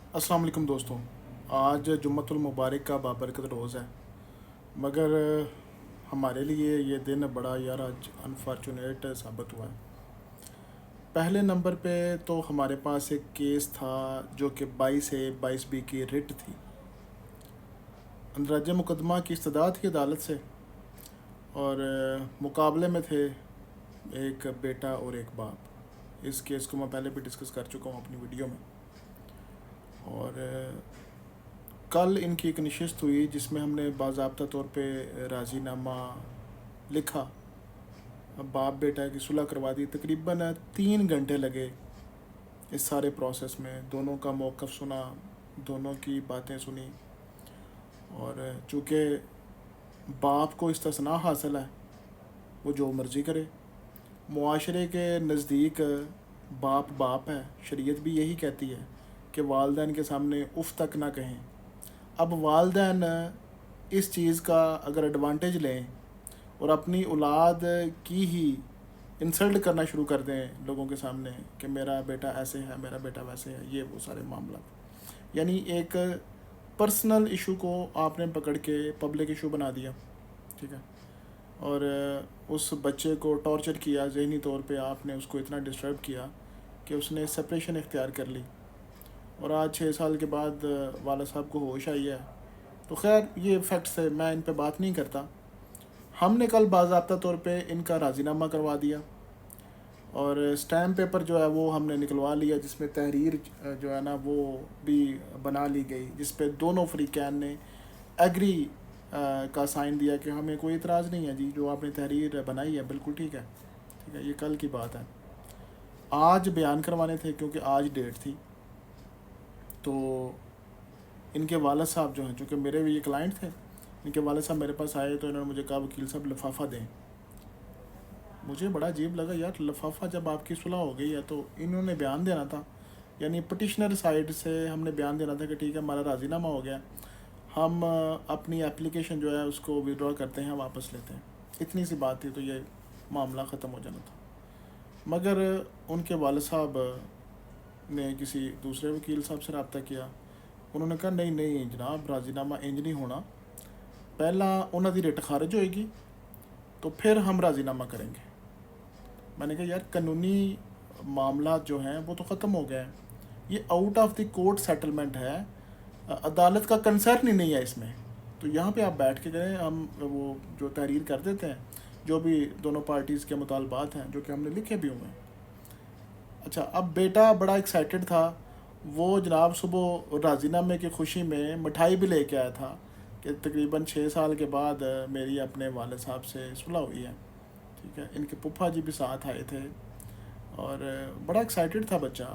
अस्सलाम वालेकुम दोस्तों। आज जुम्मतुल मुबारक का बाबरकत रोज़ है, मगर हमारे लिए ये दिन बड़ा यार आज अनफॉर्चुनेट साबित हुआ है। पहले नंबर पे तो हमारे पास एक केस था जो कि 22 A 22B की रिट थी। अंदराज मुकदमा की इस्तदा थी अदालत से, और मुकाबले में थे एक बेटा और एक बाप। इस केस को मैं पहले भी डिस्कस कर चुका हूँ अपनी वीडियो में। और कल इनकी एक नशिस्त हुई जिसमें हमने बाज़ाब्ता तौर पे राज़ीनामा लिखा, बाप बेटा की सुलह करवा दी। तकरीबन 3 घंटे लगे इस सारे प्रोसेस में, दोनों का मौक़िफ़ सुना, दोनों की बातें सुनी। और चूँकि बाप को इस्तिस्ना हासिल है, वो जो मर्ज़ी करे। मुआशरे के नज़दीक बाप बाप है। शरीयत भी यही कहती है कि वालिदैन के सामने उफ़ तक ना कहें। अब वालिदैन इस चीज़ का अगर एडवांटेज लें और अपनी औलाद की ही इंसल्ट करना शुरू कर दें लोगों के सामने कि मेरा बेटा ऐसे है, मेरा बेटा वैसे है, ये वो सारे मामला, यानी एक पर्सनल इशू को आपने पकड़ के पब्लिक इशू बना दिया, ठीक है। और उस बच्चे को टॉर्चर किया, ज़हनी तौर पे आपने उसको इतना डिस्टर्ब किया कि उसने सेपरेशन इख्तियार कर ली। और आज 6 साल के बाद वाला साहब को होश आई है। तो खैर ये फैक्ट्स है, मैं इन पे बात नहीं करता। हमने कल बाज़ाब्ता तौर पे इनका राज़ीनामा करवा दिया और स्टैम्प पेपर जो है वो हमने निकलवा लिया, जिसमें तहरीर जो है ना वो भी बना ली गई, जिस पे दोनों फ़रीक़ैन ने एग्री का साइन दिया कि हमें कोई इतराज़ नहीं है जी, जो आपने तहरीर बनाई है बिल्कुल ठीक है, ठीक है। ये कल की बात है। आज बयान करवाने थे क्योंकि आज डेट थी। तो इनके वालिद साहब जो हैं, चूँकि मेरे भी ये क्लाइंट थे, इनके वालिद साहब मेरे पास आए तो इन्होंने मुझे कहा वकील साहब लिफाफा दें। मुझे बड़ा अजीब लगा यार, लिफाफा जब आपकी सुलह हो गई है तो इन्होंने बयान देना था, यानी पटिशनर साइड से हमने बयान देना था कि ठीक है हमारा राज़ीनामा हो गया, हम अपनी एप्लीकेशन जो है उसको विड्रॉ करते हैं, वापस लेते हैं। इतनी सी बात थी तो ये मामला ख़त्म हो जाना था। मगर उनके वालिद साहब ने किसी दूसरे वकील साहब से रब्ता किया। उन्होंने कहा नहीं नहीं जनाब, राज़ीनामा इंज नहीं होना, पहला उन्हों की रिट खारिज होएगी तो फिर हम राज़ीनामा करेंगे। मैंने कहा यार कानूनी मामला जो हैं वो तो ख़त्म हो गए हैं, ये out of the court settlement है, अदालत का कंसर्न ही नहीं है इसमें। तो यहाँ पे आप बैठ के करें, हम वो जो तहरीर कर देते हैं, जो भी दोनों पार्टीज़ के मुतालबात हैं जो कि हमने लिखे भी हुए हैं। अच्छा, अब बेटा बड़ा एक्साइटेड था, वो जनाब सुबह राज़ीनामे की खुशी में मिठाई भी लेके आया था कि तकरीबन 6 साल के बाद मेरी अपने वालिद साहब से सुलह हुई है, ठीक है। इनके फूफा जी भी साथ आए थे और बड़ा एक्साइटेड था बच्चा,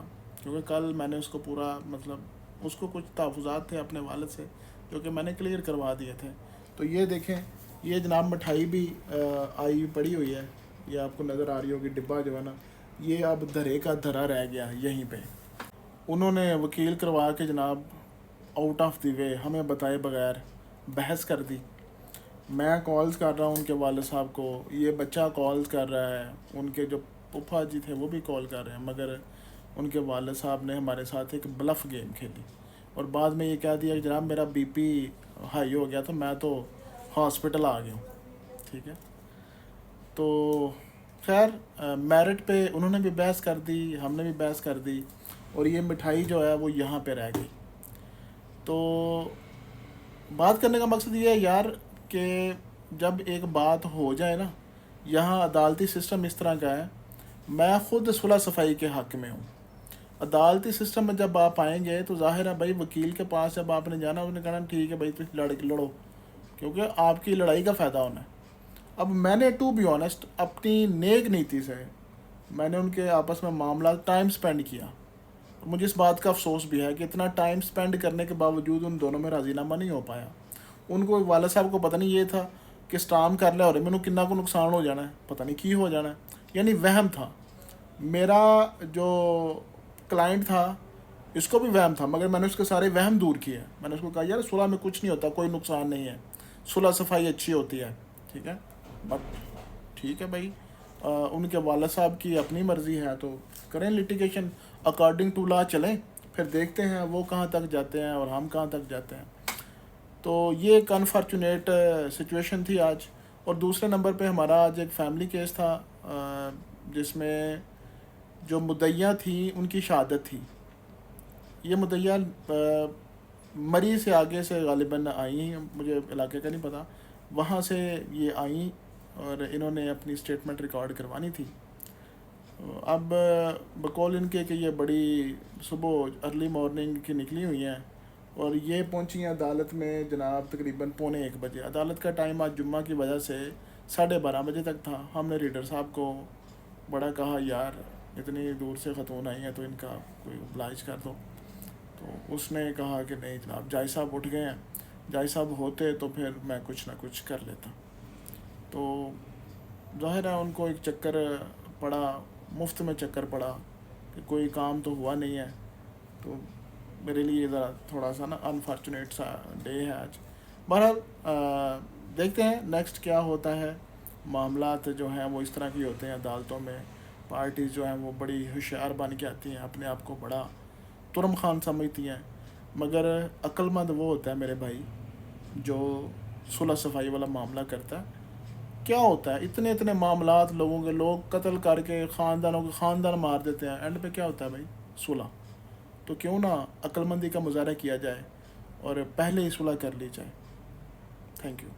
क्योंकि कल मैंने उसको पूरा मतलब उसको कुछ तहफ़्फ़ुज़ात थे अपने वालिद से जो कि मैंने क्लियर करवा दिए थे। तो ये देखें, ये जनाब मिठाई भी आई पड़ी हुई है, ये आपको नज़र आ रही होगी, डिब्बा जो है ना, ये अब धरे का धरा रह गया यहीं पे। उन्होंने वकील करवा के जनाब आउट ऑफ द वे हमें बताए बगैर बहस कर दी। मैं कॉल्स कर रहा हूँ उनके वालिद साहब को, ये बच्चा कॉल्स कर रहा है, उनके जो फूफा जी थे वो भी कॉल कर रहे हैं, मगर उनके वालिद साहब ने हमारे साथ एक ब्लफ गेम खेली और बाद में ये कह दिया कि जनाब मेरा बीपी हाई हो गया तो मैं तो हॉस्पिटल आ गया हूँ, ठीक है। तो खैर मेरिट पे उन्होंने भी बहस कर दी, हमने भी बहस कर दी, और ये मिठाई जो है वो यहाँ पे रह गई। तो बात करने का मकसद ये है यार कि जब एक बात हो जाए ना, यहाँ अदालती सिस्टम इस तरह का है, मैं ख़ुद सुलह सफाई के हक़ में हूँ। अदालती सिस्टम में जब आप आएंगे तो ज़ाहिर है भाई, वकील के पास जब आपने जाना, उसने कहना ठीक है भाई तुम लड़ो, क्योंकि आपकी लड़ाई का फ़ायदा होना है। अब मैंने टू बी ऑनेस्ट अपनी नेक नीति से मैंने उनके आपस में मामला टाइम स्पेंड किया। मुझे इस बात का अफसोस भी है कि इतना टाइम स्पेंड करने के बावजूद उन दोनों में राज़ीनामा नहीं हो पाया। उनको वाला साहब को पता नहीं ये था कि स्टाम कर लिया और मैंने किन्ना को नुकसान हो जाना है, पता नहीं की हो जाना है, यानी वहम था। मेरा जो क्लाइंट था इसको भी वहम था, मगर मैंने उसके सारे वहम दूर किए। मैंने उसको कहा यार सुलह में कुछ नहीं होता, कोई नुकसान नहीं है, सुलह सफाई अच्छी होती है, ठीक है। बट ठीक है भाई, उनके वाला साहब की अपनी मर्ज़ी है तो करें लिटिगेशन, अकॉर्डिंग टू लॉ चलें, پھر دیکھتے ہیں وہ کہاں تک جاتے ہیں اور ہم کہاں تک جاتے ہیں. تو یہ ایک انفارچونیٹ سچویشن تھی آج. اور دوسرے نمبر پہ ہمارا آج ایک فیملی کیس تھا جس میں جو مدعیہ تھیں ان کی شہادت تھی. یہ مدعیہ مری سے آگے سے غالباً آئی ہیں، مجھے علاقے کا نہیں پتہ، وہاں سے یہ آئیں اور انہوں نے اپنی اسٹیٹمنٹ ریکارڈ کروانی تھی. اب بقول ان کے کہ یہ بڑی صبح ارلی مارننگ کی نکلی ہوئی ہیں اور یہ پہنچی ہیں عدالت میں جناب تقریباً 1:15 عدالت کا ٹائم آج جمعہ کی وجہ سے 12:30 تک تھا. ہم نے ریڈر صاحب کو بڑا کہا یار اتنی دور سے خاتون آئی ہیں تو ان کا کوئی ابلاغ کر دو. تو اس نے کہا کہ نہیں جناب، جائی صاحب اٹھ گئے ہیں، جائی صاحب ہوتے تو پھر میں کچھ نہ کچھ کر لیتا. تو ظاہر ہے ان کو ایک چکر پڑا، مفت میں چکر پڑا کہ کوئی کام تو ہوا نہیں ہے. تو میرے لیے ذرا تھوڑا سا نا انفارچونیٹ سا ڈے ہے آج. بہرحال دیکھتے ہیں نیکسٹ کیا ہوتا ہے. معاملات جو ہیں وہ اس طرح کی ہوتے ہیں عدالتوں میں. پارٹیز جو ہیں وہ بڑی ہوشیار بن کے آتی ہیں، اپنے آپ کو بڑا ترم خان سمجھتی ہیں، مگر عقل مند وہ ہوتا ہے میرے بھائی جو صلح صفائی والا معاملہ کرتا ہے. کیا ہوتا ہے اتنے معاملات لوگوں کے، لوگ قتل کر کے خاندانوں کے خاندان مار دیتے ہیں، اینڈ پہ کیا ہوتا ہے بھائی؟ صلح. تو کیوں نہ عقل مندی کا مظاہرہ کیا جائے اور پہلے ہی صلح کر لی جائے. Thank you.